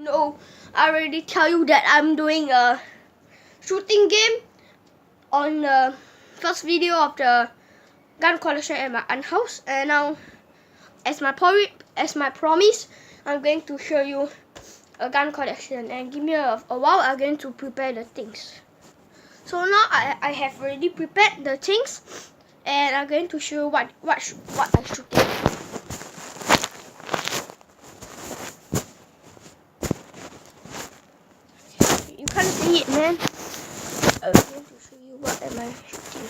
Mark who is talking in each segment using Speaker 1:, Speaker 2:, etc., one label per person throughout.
Speaker 1: know, I already tell you that I'm doing a shooting game on the first video of the gun collection at my aunt's house, and now as my promise, I'm going to show you a gun collection, and give me a while. I'm going to prepare the things. So now I have already prepared the things, and I'm going to show you what I shooting. You can't see it, man. I'm going to show you what am I shooting.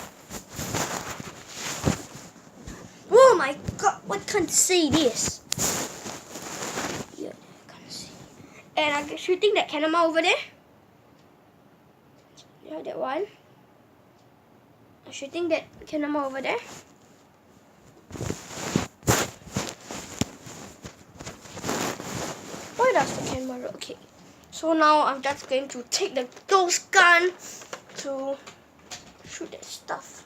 Speaker 1: Oh my god, I can't see this. Yeah, I can't see. And I'm shooting that camera over there. Yeah, that one. I'm shooting that camera over there. Why does the camera? Okay. So now I'm just going to take the ghost gun to shoot that stuff.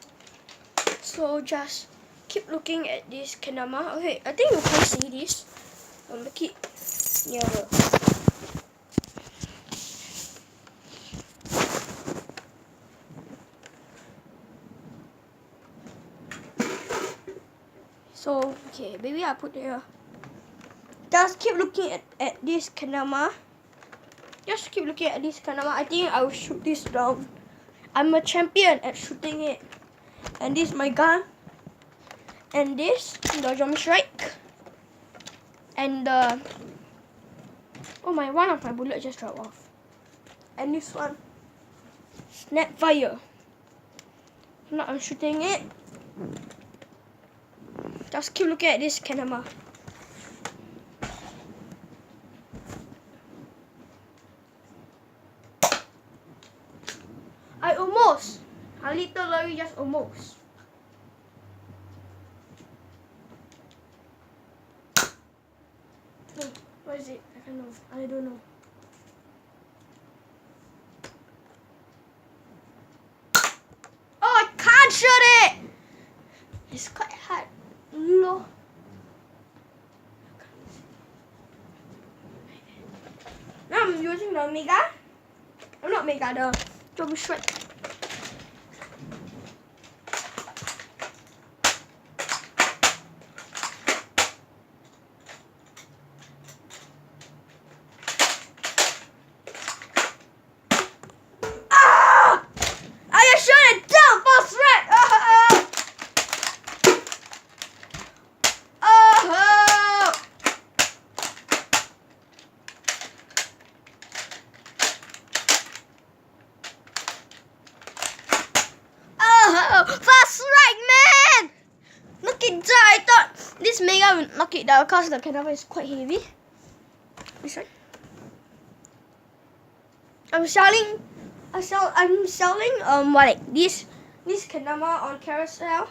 Speaker 1: So just keep looking at this camera. Okay, I think you can see this. I'll make it nearer. So, okay, maybe I put here. Just keep looking at this camera. Just keep looking at this camera. I think I will shoot this down. I'm a champion at shooting it. And this is my gun. And this, the zombie strike. And the... oh my, one of my bullets just dropped off. And this one, snap fire. Now I'm shooting it. Just keep looking at this camera. I literally just almost. Oh, what is it? I don't know. Oh, I can't shoot it! It's quite hard. No. Now I'm using the Mega. I'm not Mega, the Zombie Strike. Fast strike, man! Knock it down. I thought this Mega will knock it down because the camera is quite heavy. This one. I'm selling like this camera on Carousel.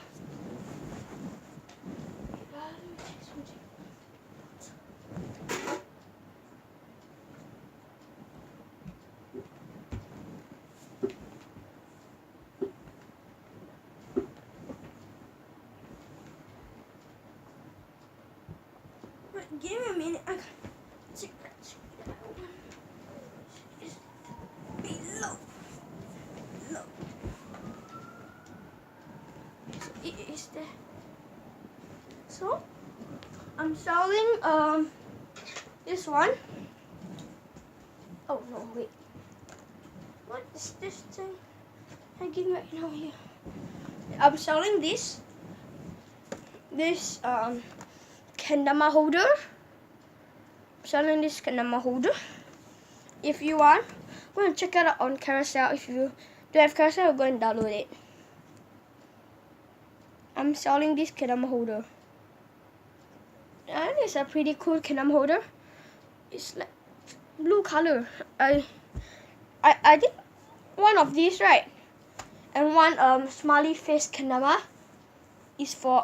Speaker 1: Give me a minute. I can't check that. It's below. So it is there. So I'm selling this one. Oh no, wait. What is this thing hanging right now here? I'm selling this camera holder. I'm selling this camera holder. If you want, go and check it out on Carousel. If you don't have Carousel, go and download it. I'm selling this camera holder. And it's a pretty cool camera holder. It's like blue color. I think one of these, right? And one smiley face camera is for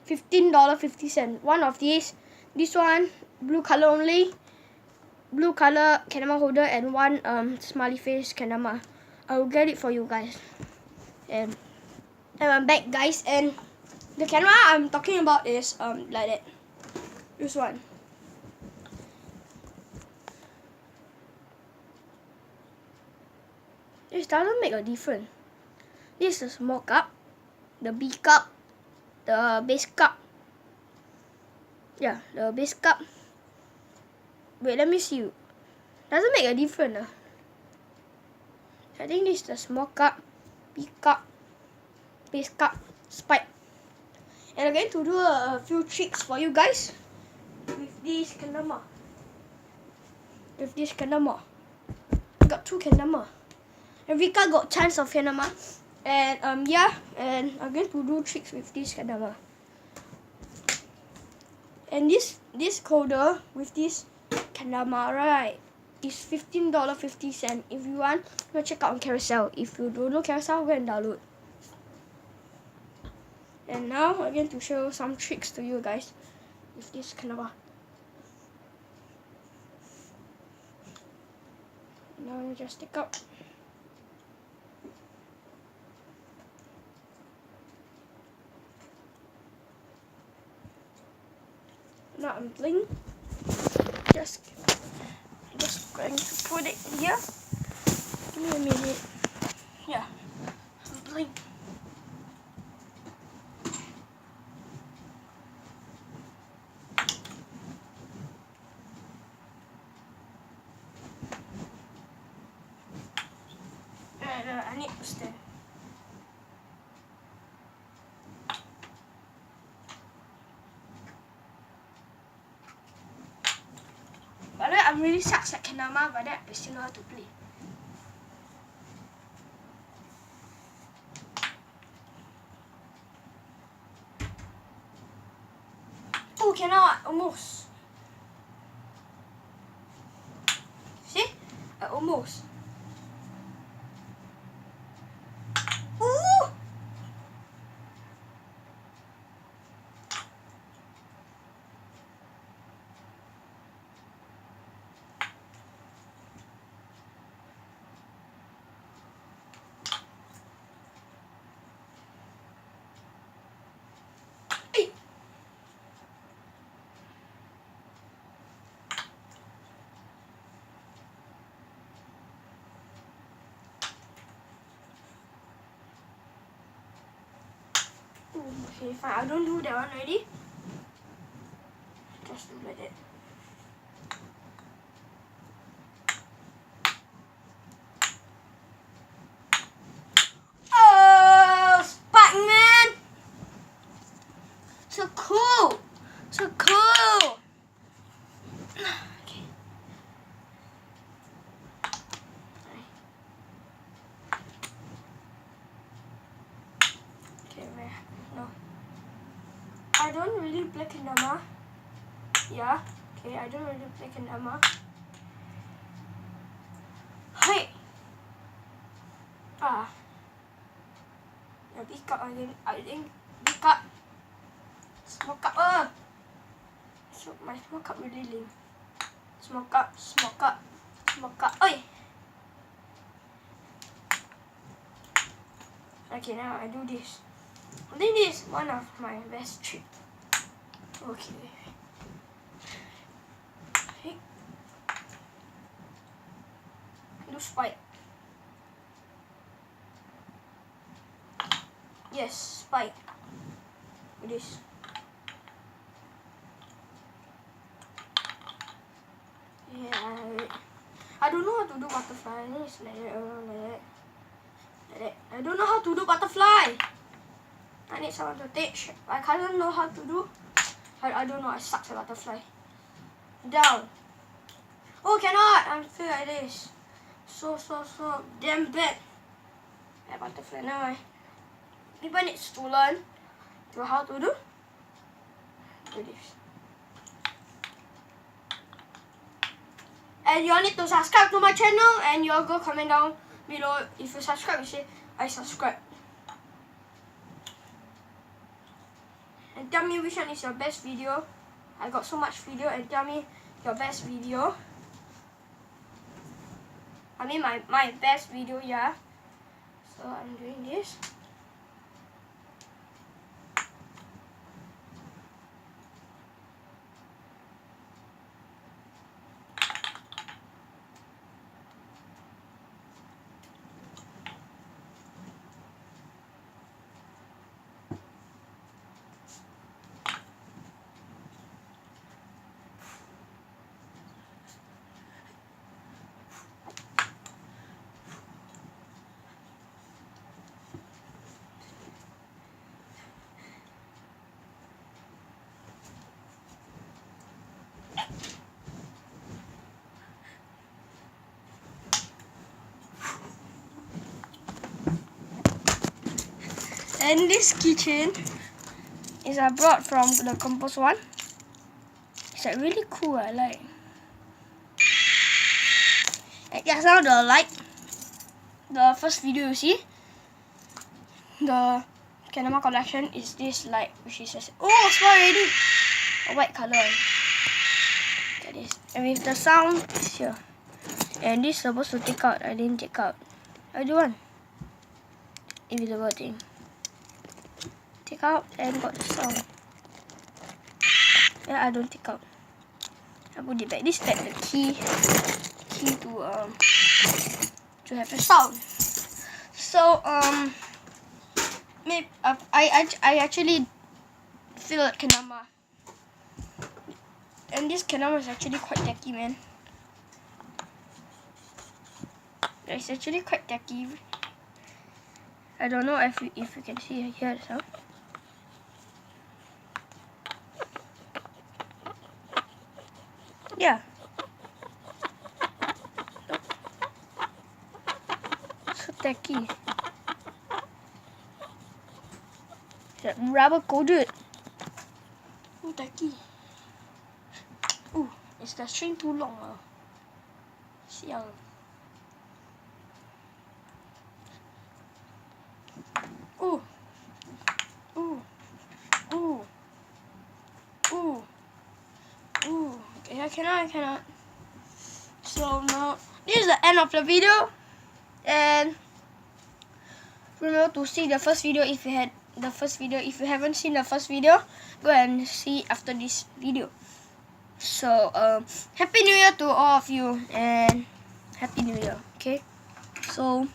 Speaker 1: $15.50. One of these, this one blue color only, blue color camera holder, and one smiley face camera. I will get it for you guys. And I'm back, guys, and the camera I'm talking about is like that. This one. This doesn't make a difference. This is the small cup, the B cup, the base cup. Yeah, the base cup. Wait, let me see. Doesn't make a difference. I think this is the small cup, B cup, base cup, spike. And I'm going to do a few tricks for you guys with this kendama. I got 2 kendama. Every card got chance of kendama. And yeah, and I'm going to do tricks with this kendama. And this coder with this kendama, right, is $15.50. If you want, go check out on Carousel. If you don't know Carousel, go and download. And now I'm going to show some tricks to you guys with this kendama. Now you just take out. Now I'm playing. Just going to put it here. Give me a minute. Yeah, I'm playing. I need to stand. But I'm really sucks at kendama, but I still know how to play. Oh, cannot, almost. See? Almost. Ooh! Hey! Okay, fine. I don't do that one already. Just do like that. Oh, Spike Man! So cool! So cool! Okay. Okay, where? No. I don't really play kendama. Yeah. Okay, I don't really play kendama. Hey! Ah. Yeah, big cup again. I think big cup. Small cup. So my small cup really lame. Small cup, small cup, small cup. Oi! Okay, now I do this. I think this is one of my best tricks. Okay. Hey. Do spike. Yes, spike. With this. Yeah, I don't know how to do butterfly. It's like that, like that. I don't know how to do butterfly. I need someone to teach. I can't know how to do. I don't know. I suck at butterfly. Down. Oh, cannot. I'm still like this. So damn bad at butterfly. Now people need to learn how to do this. And you all need to subscribe to my channel, and you all go comment down below. If you subscribe, you say I subscribe. And tell me which one is your best video. I got so much video, and tell me your best video. I mean my best video, yeah. So I'm doing this. And this keychain is I brought from the Compass one. It's like really cool. I like. And just now the first video you see, the Kanama collection is this light, which is just, oh, it's already a white color. Look at this, and with the sound is here. And this is supposed to take out. I didn't take out. I do one invisible thing. Take out and got the sound. Yeah, I don't take out. I put it back. This is like the key to have a sound. So maybe I actually feel like Kanama, and this Kanama is actually quite tacky, man. It's actually quite tacky. I don't know if you can see here the sound. Yeah. So tacky. That rubber coated. So tacky. Ooh, is the string too long? Siao. Ooh. Ooh. Ooh. Ooh. Ooh. Okay, I cannot. So now this is the end of the video, and remember to see the first video if you had the first video. If you haven't seen the first video, go and see after this video. So Happy New Year to all of you, and Happy New Year. Okay, so